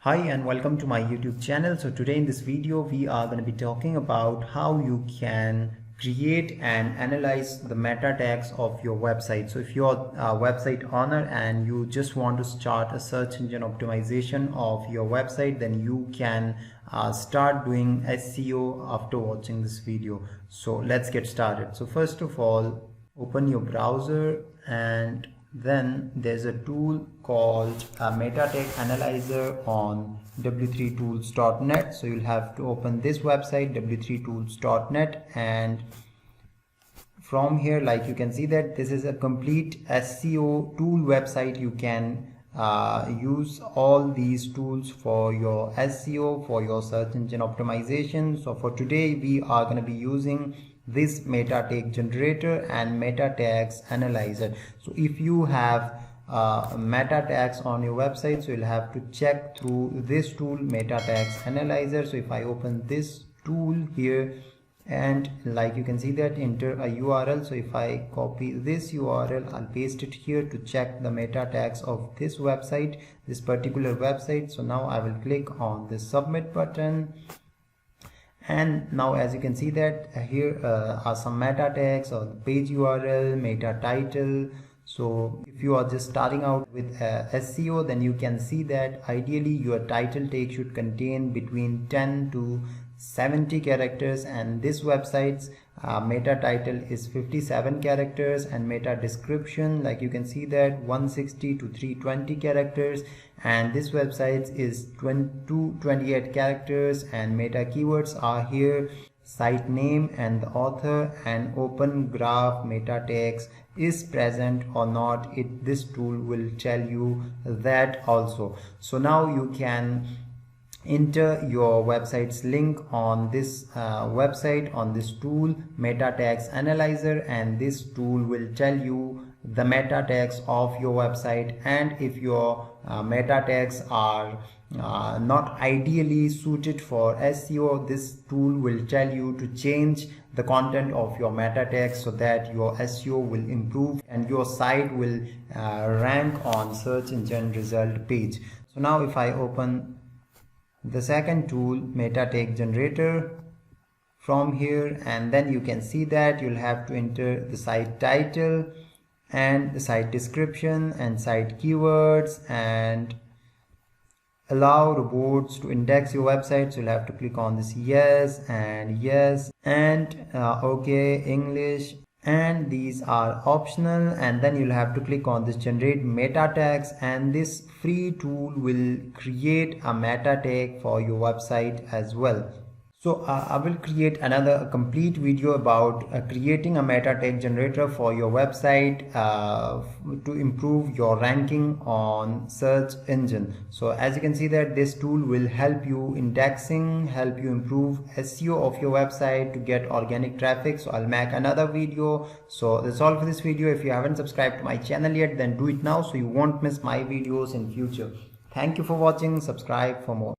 Hi and welcome to my YouTube channel. So today in this video we are going to be talking about how you can create and analyze the meta tags of your website. So if you're a website owner and you just want to start a search engine optimization of your website, then you can start doing SEO after watching this video. So let's get started. So first of all, open your browser and then there's a tool called Meta Tag Analyzer on w3tools.net. So you'll have to open this website w3tools.net, and from here, like you can see that this is a complete SEO tool website. You can use all these tools for your SEO, for your search engine optimization. So for today we are going to be using this meta tag generator and meta tags analyzer. So if you have meta tags on your website, so you'll have to check through this tool, meta tags analyzer. So if I open this tool here, and like you can see that, enter a URL. So if I copy this URL, I'll paste it here to check the meta tags of this website, this particular website. So now I will click on the submit button, and now as you can see that here are some meta tags or the page URL, meta title. So if you are just starting out with SEO, then you can see that ideally your title tag should contain between 10 to 70 characters, and this website's meta title is 57 characters, and meta description, like you can see that, 160 to 320 characters, and this website is 228 characters, and meta keywords are here site name and the author, and open graph meta tags is present or not. This tool will tell you that also. So now you can enter your website's link on this website, on this tool meta tags analyzer, and this tool will tell you the meta tags of your website. And if your meta tags are not ideally suited for SEO, this tool will tell you to change the content of your meta tags so that your SEO will improve and your site will rank on search engine result page. So now if I open the second tool, meta tag generator, from here, and then you can see that you'll have to enter the site title and the site description and site keywords, and allow robots to index your website. So you'll have to click on this yes and okay English, and these are optional, and then you'll have to click on this generate meta tags, and this free tool will create a meta tag for your website as well. So I will create another complete video about creating a meta tag generator for your website to improve your ranking on search engine. So as you can see that this tool will help you indexing, help you improve SEO of your website to get organic traffic. So I'll make another video. So that's all for this video. If you haven't subscribed to my channel yet, then do it now so you won't miss my videos in future. Thank you for watching. Subscribe for more.